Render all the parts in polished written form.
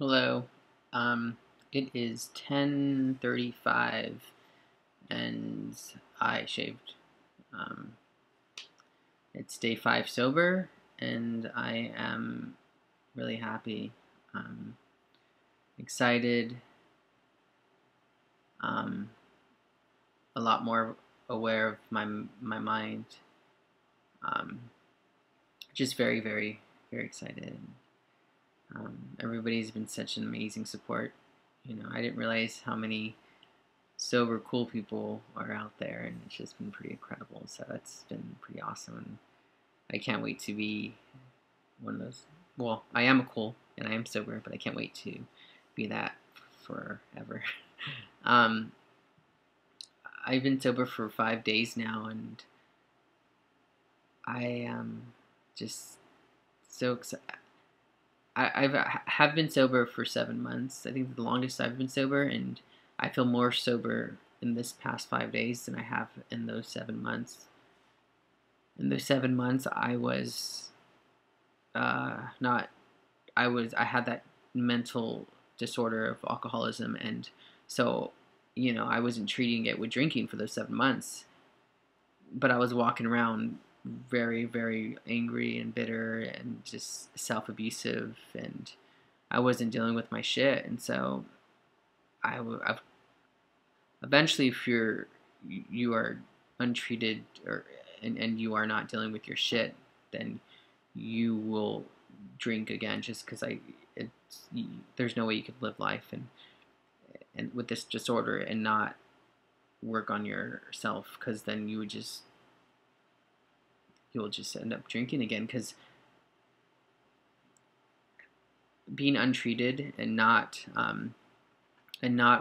Hello. Um, it is 10:35 and I shaved. Um, it's day 5 sober and I am really happy. Um, Excited, um, a lot more aware of my mind. Um, just very, very, very excited. Everybody's been such an amazing support. I didn't realize how many sober, cool people are out there, and it's just been pretty incredible. So that's been pretty awesome. And I can't wait to be one of those. Well, I am cool and I am sober, but I can't wait to be that forever. um, I've been sober for 5 days now, and I am just so excited. I've have been sober for 7 months. I think the longest I've been sober, and I feel more sober in this past 5 days than I have in those 7 months. In those 7 months, I was not. I had that mental disorder of alcoholism, and so I wasn't treating it with drinking for those 7 months, but I was walking around very, very angry and bitter and just self abusive, and I wasn't dealing with my shit, and so I've eventually, if you are untreated and you are not dealing with your shit, then you will drink again just because there's no way you could live life and with this disorder and not work on yourself, because then you'll just end up drinking again, because being untreated and not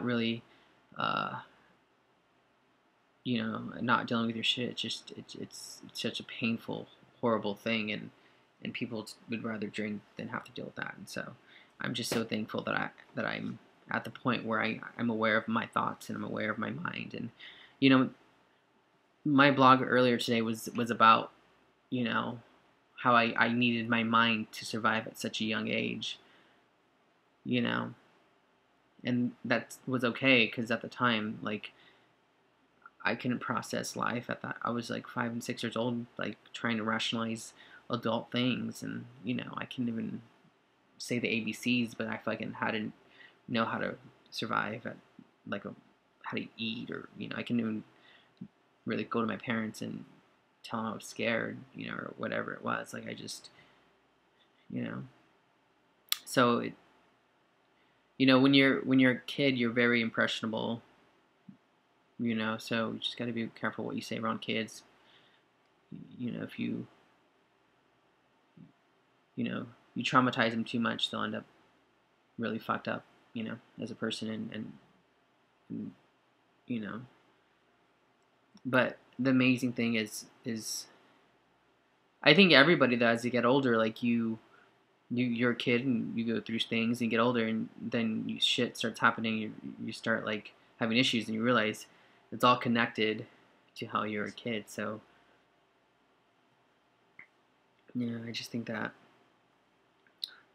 really uh, not dealing with your shit. It's such a painful, horrible thing, and people would rather drink than have to deal with that. And so, I'm just so thankful that I'm at the point where I'm aware of my thoughts and I'm aware of my mind. And you know, my blog earlier today was about you know how I needed my mind to survive at such a young age. You know, and that was okay because at the time, like, I couldn't process life at that. I was like 5 and 6 years old, like trying to rationalize adult things, and I couldn't even say the ABCs, but I fucking hadn't know how to survive at like how to eat, or I couldn't even really go to my parents and tell them I was scared, or whatever it was. Like I just, you know. So when you're a kid, you're very impressionable. So you just got to be careful what you say around kids. If you know you traumatize them too much, they'll end up really fucked up, as a person, and you know. But the amazing thing is I think everybody that as you get older, like you're a kid and you go through things and you get older, and then shit starts happening. You start like having issues, and you realize it's all connected to how you're a kid. So yeah, I just think that's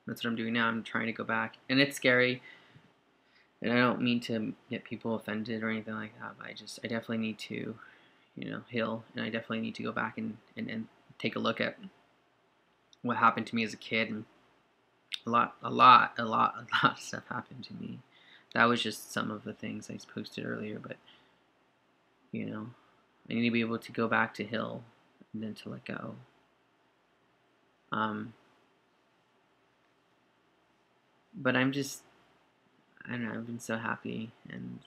what I'm doing now. I'm trying to go back, and it's scary. And I don't mean to get people offended or anything like that, but I definitely need to, heal, and I definitely need to go back and take a look at what happened to me as a kid. And a lot of stuff happened to me. That was just some of the things I posted earlier, but I need to be able to go back to heal and then to let go. Um, but I don't know, I've been so happy, and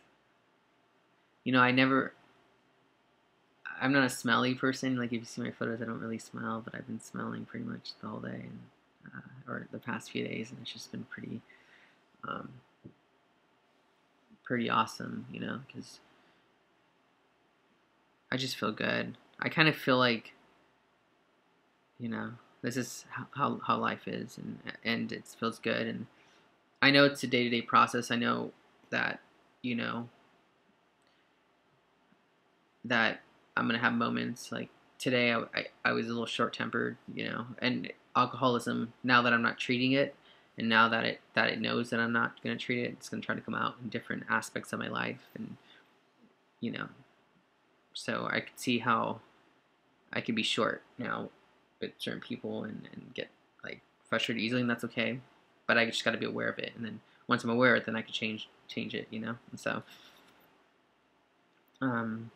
I'm not a smelly person. Like if you see my photos, I don't really smell, but I've been smelling pretty much the whole day, and or the past few days, and it's just been um, pretty awesome, because I just feel good. I kind of feel like, you know, this is how life is, and it feels good. And I know it's a day to day process. I know that, you know, that I'm gonna have moments like today. I was a little short tempered, and alcoholism. Now that I'm not treating it, And now that it knows that I'm not going to treat it, it's going to try to come out in different aspects of my life. And you know, so I could see how I could be short now with certain people, and get like frustrated easily, and that's okay. But I just got to be aware of it, and then once I'm aware of it, then I can change it, you know. And so, um,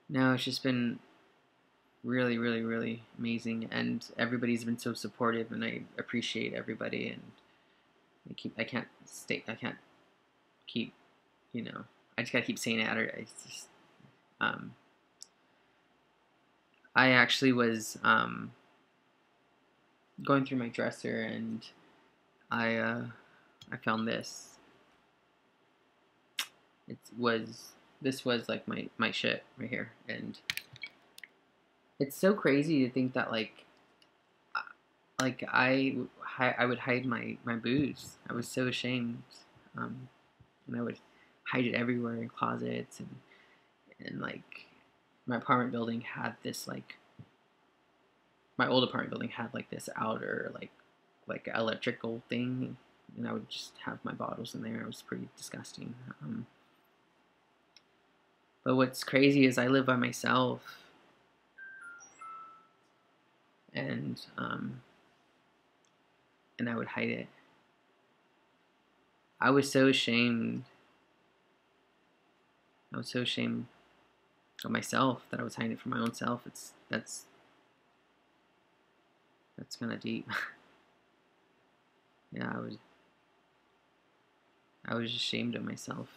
no, it's just been really, really, really amazing, and everybody's been so supportive, and I appreciate everybody, and I can't keep, you know, I just gotta keep saying it. It's just, um, I actually was going through my dresser, and I found this. This was like my shit right here, and it's so crazy to think that I would hide my booze. I was so ashamed, and I would hide it everywhere in closets, and like my apartment building had this like my old apartment building had like this outer like electrical thing, and I would just have my bottles in there. It was pretty disgusting. But what's crazy is I live by myself, and and I would hide it. I was so ashamed. I was so ashamed of myself that I was hiding it from my own self. That's kind of deep. Yeah, I was ashamed of myself.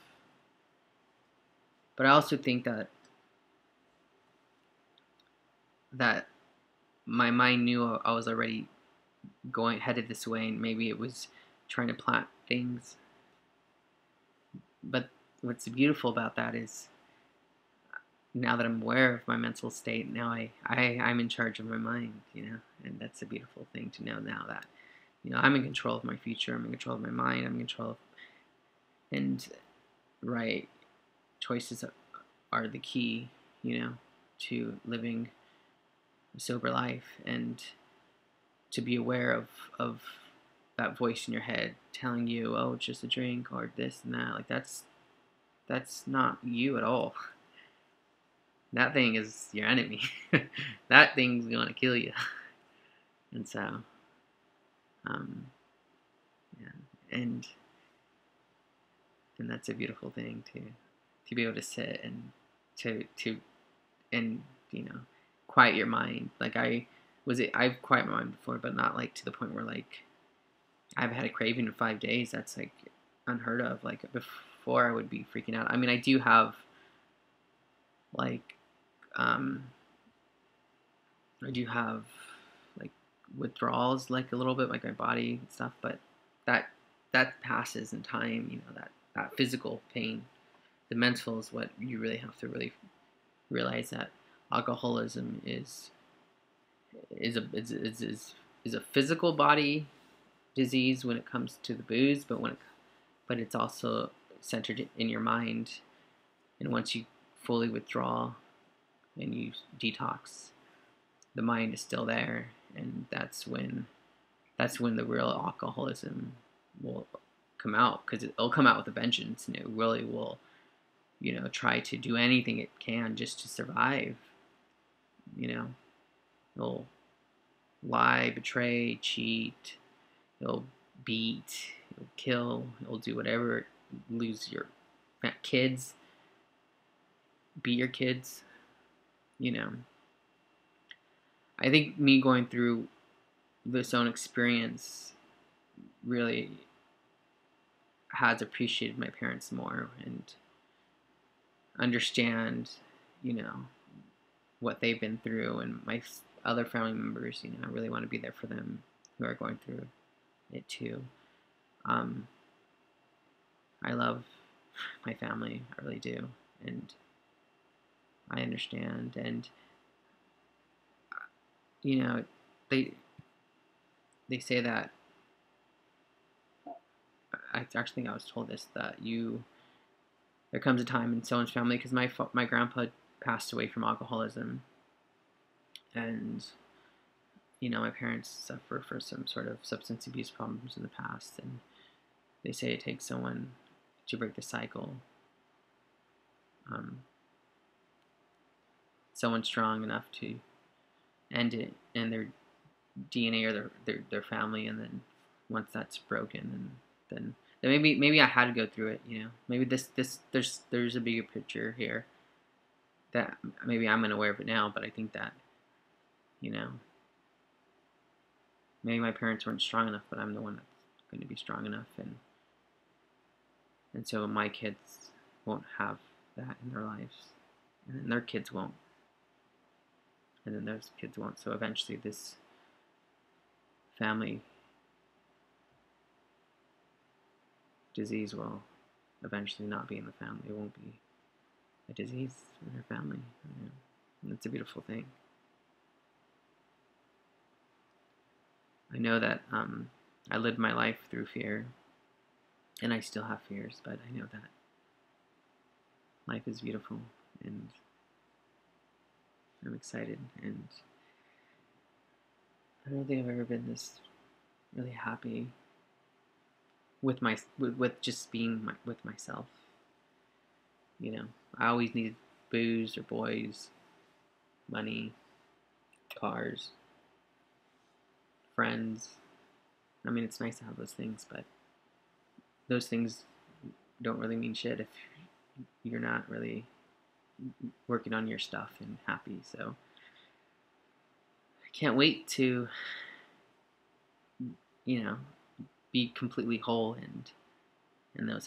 But I also think that my mind knew I was already headed this way, and maybe it was trying to plant things. But what's beautiful about that is now that I'm aware of my mental state, now I'm in charge of my mind, you know, and that's a beautiful thing to know now that, you know, I'm in control of my future, I'm in control of my mind, I'm in control of, and right choices are the key, you know, to living a sober life, and to be aware of that voice in your head telling you, oh, it's just a drink or this and that. Like that's not you at all. That thing is your enemy. That thing's gonna kill you. And so, um, yeah, and and that's a beautiful thing to be able to sit and to and you know quiet your mind. Like I've quieted my mind before, but not like to the point where like I've had a craving in 5 days. That's like unheard of. Like before, I would be freaking out. I mean, I do have like um, I do have like withdrawals, like a little bit, like my body and stuff, but that that passes in time. You know that physical pain. The mental is what you really have to really realize that alcoholism is a physical body disease when it comes to the booze, but it's also centered in your mind. And once you fully withdraw and you detox, the mind is still there, and that's when the real alcoholism will come out, because it'll come out with a vengeance, and it really will, you know, try to do anything it can just to survive. You know, it'll lie, betray, cheat, it'll beat, it'll kill, it'll do whatever, lose your kids, beat your kids, you know. I think me going through this own experience really has appreciated my parents more, and understand, you know, what they've been through, and my other family members, you know, I really want to be there for them who are going through it too. Um, I love my family, I really do, and I understand, and you know, they they say that I actually think I was told this, that there comes a time in someone's family, because my grandpa passed away from alcoholism, and you know, my parents suffer for some sort of substance abuse problems in the past, and they say it takes someone to break the cycle. Someone strong enough to end it in their DNA or their family, and then once that's broken, then maybe I had to go through it. You know, maybe there's a bigger picture here that maybe I'm unaware of it now, but I think that, you know, maybe my parents weren't strong enough, but I'm the one that's going to be strong enough, and so my kids won't have that in their lives, and then their kids won't, and then those kids won't. So eventually, this family disease will eventually not be in the family. It won't be a disease in their family. You know? And it's a beautiful thing. I know that I lived my life through fear, and I still have fears, but I know that life is beautiful, and I'm excited, and I don't think I've ever been this really happy with with just being with myself. You know, I always needed booze or boys, money, cars, friends. I mean, it's nice to have those things, but those things don't really mean shit if you're not really working on your stuff and happy. So I can't wait to, you know, be completely whole and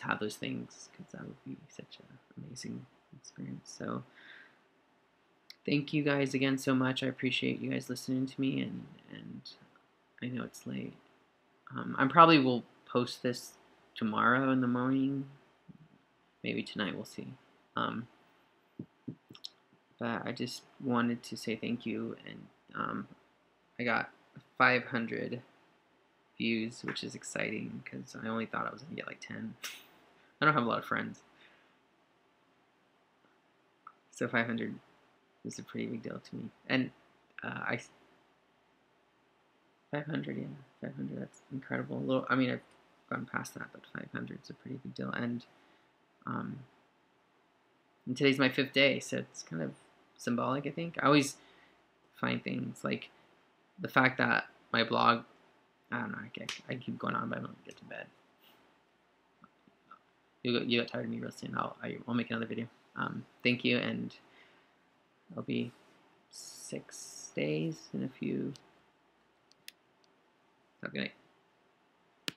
have those things, because that would be such an amazing experience. So thank you guys again so much. I appreciate you guys listening to me, and I know it's late. I probably will post this tomorrow in the morning, maybe tonight, we'll see. But I just wanted to say thank you, and I got 500 views, which is exciting because I only thought I was gonna get like 10. I don't have a lot of friends, so 500 is a pretty big deal to me. And 500, yeah, 500. That's incredible. A little, I mean, I've gone past that, but 500 is a pretty big deal. And today's my 5th day, so it's kind of symbolic, I think. I always find things like the fact that my blog, I don't know, I keep going on, but I don't get to bed. You get tired of me real soon. I'll make another video. Thank you, and I'll be 6 days in a few. Have a good night.